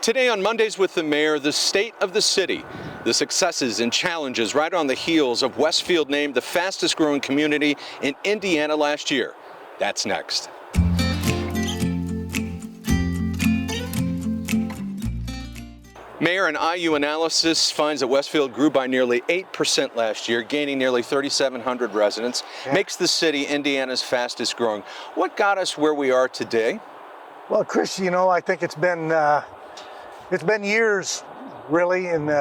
Today on Mondays with the Mayor, the state of the city, the successes and challenges right on the heels of Westfield named the fastest growing community in Indiana last year. That's next. Mayor, an IU analysis finds that Westfield grew by nearly 8% last year, gaining nearly 3,700 residents, makes the city Indiana's fastest growing. What got us where we are today? Well, Chris, I think it's been years, really, in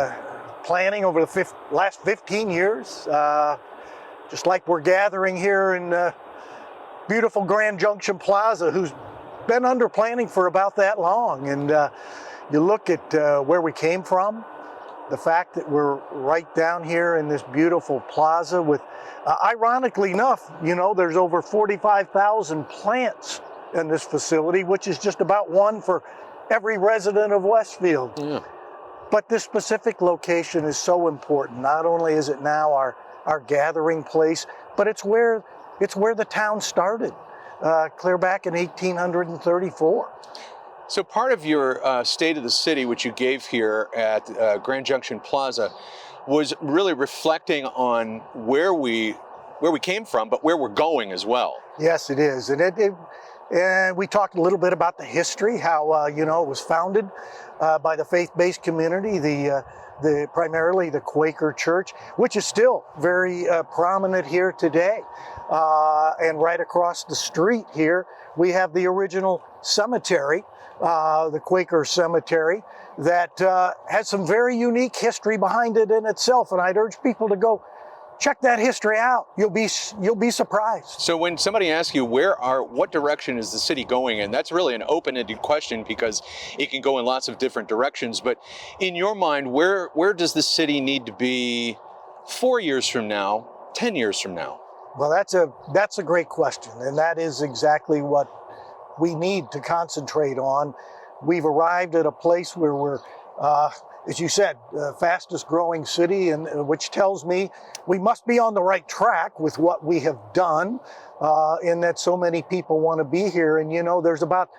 planning over the last 15 years. Just like we're gathering here in beautiful Grand Junction Plaza, who's been under planning for about that long. And you look at where we came from, the fact that we're right down here in this beautiful plaza with, ironically enough, there's over 45,000 plants in this facility, which is just about one for every resident of Westfield. Yeah. But this specific location is so important. Not only is it now our gathering place, but it's where the town started, clear back in 1834. So part of your State of the City, which you gave here at Grand Junction Plaza, was really reflecting on where we came from, but where we're going as well. Yes, it is. And we talked a little bit about the history, how it was founded by the faith-based community, primarily the Quaker Church, which is still very prominent here today. And right across the street here, we have the original cemetery, the Quaker Cemetery, that has some very unique history behind it in itself. And I'd urge people to go check that history out. You'll be surprised. So when somebody asks you what direction is the city going in, that's really an open-ended question because it can go in lots of different directions. But in your mind, where does the city need to be 4 years from now, 10 years from now? Well, that's a great question, and that is exactly what we need to concentrate on. We've arrived at a place where we're, as you said, the fastest growing city, and which tells me we must be on the right track with what we have done, in that so many people want to be here. And there's about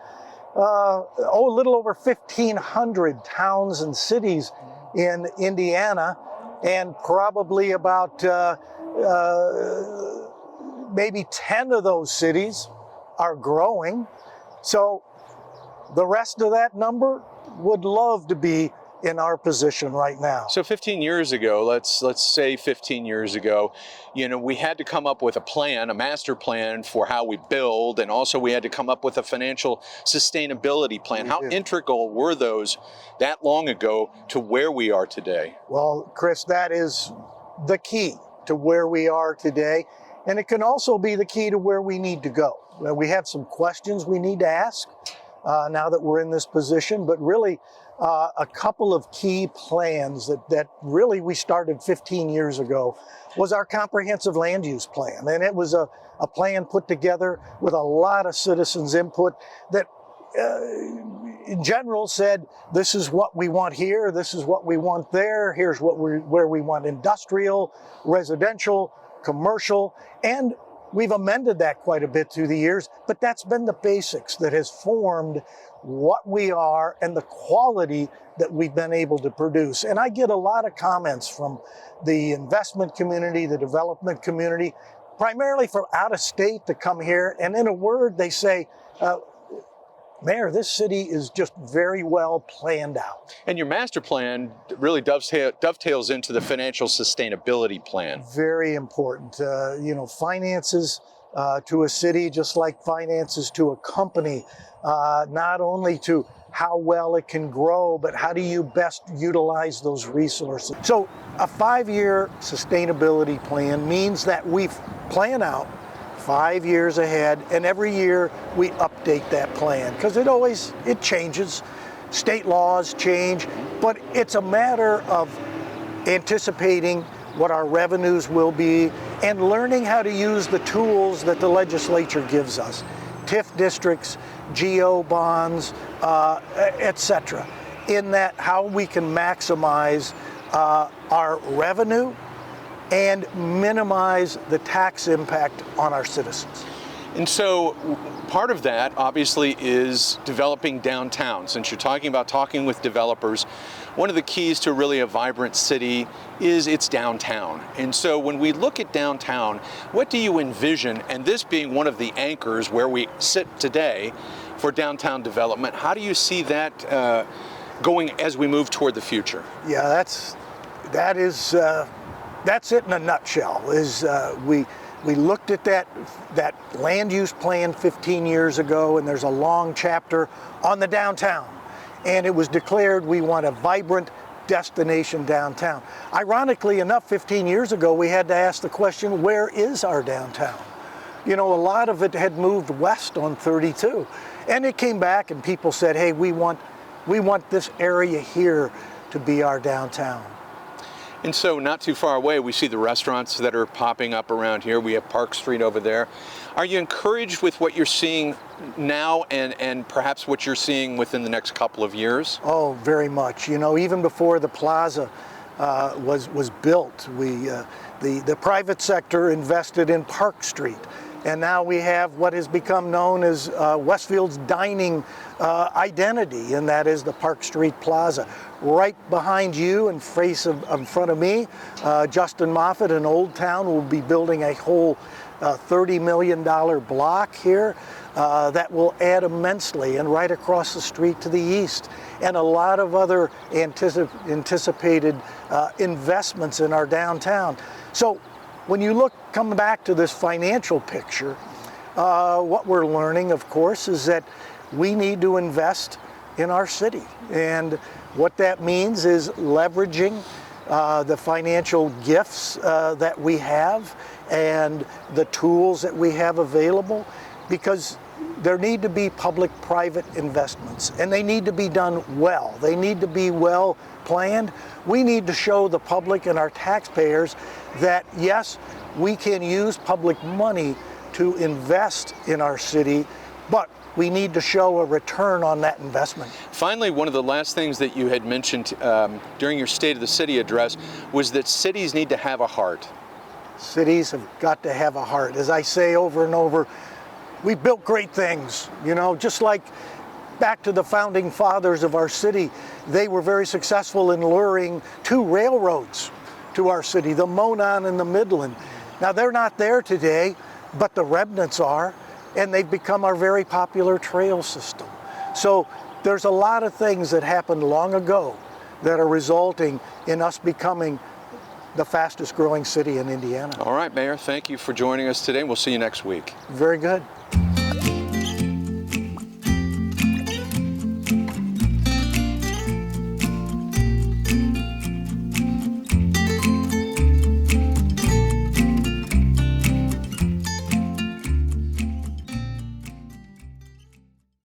a little over 1,500 towns and cities in Indiana, and probably about maybe 10 of those cities are growing. So the rest of that number would love to be in our position right now. So 15 years ago, let's say 15 years ago, we had to come up with a plan, a master plan for how we build, and also we had to come up with a financial sustainability plan. How integral were those that long ago to where we are today? Well, Chris, that is the key to where we are today, and it can also be the key to where we need to go. We have some questions we need to ask now that we're in this position, but really a couple of key plans that really we started 15 years ago was our comprehensive land use plan. And it was a plan put together with a lot of citizens' input that in general said, this is what we want here, this is what we want there, here's where we want industrial, residential, commercial, and we've amended that quite a bit through the years, but that's been the basics that has formed what we are and the quality that we've been able to produce. And I get a lot of comments from the investment community, the development community, primarily from out of state to come here. And in a word, they say, Mayor, this city is just very well planned out. And your master plan really dovetails into the financial sustainability plan. Very important. Finances to a city, just like finances to a company, not only to how well it can grow, but how do you best utilize those resources? So a 5-year sustainability plan means that we plan out 5 years ahead, and every year we update that plan because it changes. State laws change, but it's a matter of anticipating what our revenues will be and learning how to use the tools that the legislature gives us. TIF districts, GO bonds, etc. In that, how we can maximize our revenue and minimize the tax impact on our citizens. And so part of that obviously is developing downtown. Since you're talking about talking with developers, one of the keys to really a vibrant city is its downtown. And so when we look at downtown, what do you envision, and this being one of the anchors where we sit today for downtown development, how do you see that going as we move toward the future? Yeah, that's it in a nutshell. We looked at that land use plan 15 years ago, and there's a long chapter on the downtown. And it was declared we want a vibrant destination downtown. Ironically enough, 15 years ago, we had to ask the question, where is our downtown? You know, a lot of it had moved west on 32. And it came back and people said, hey, we want this area here to be our downtown. And so not too far away, we see the restaurants that are popping up around here. We have Park Street over there. Are you encouraged with what you're seeing now and perhaps what you're seeing within the next couple of years? Oh, very much. You know, even before the Plaza was built, the private sector invested in Park Street. And now we have what has become known as Westfield's dining identity, and that is the Park Street Plaza. Right behind you and in front of me, Justin Moffett in Old Town will be building a whole $30 million block here that will add immensely, and right across the street to the east, and a lot of other anticipated investments in our downtown. So when you come back to this financial picture, what we're learning, of course, is that we need to invest in our city. And what that means is leveraging the financial gifts that we have and the tools that we have available, because there need to be public-private investments, and they need to be done well. They need to be well planned. We need to show the public and our taxpayers that, yes, we can use public money to invest in our city, but we need to show a return on that investment. Finally, one of the last things that you had mentioned during your State of the City address was that cities need to have a heart. Cities have got to have a heart. As I say over and over, we built great things, you know, just like back to the founding fathers of our city. They were very successful in luring two railroads to our city, the Monon and the Midland. Now they're not there today, but the remnants are, and they've become our very popular trail system. So there's a lot of things that happened long ago that are resulting in us becoming the fastest growing city in Indiana. All right, Mayor, thank you for joining us today. We'll see you next week. Very good.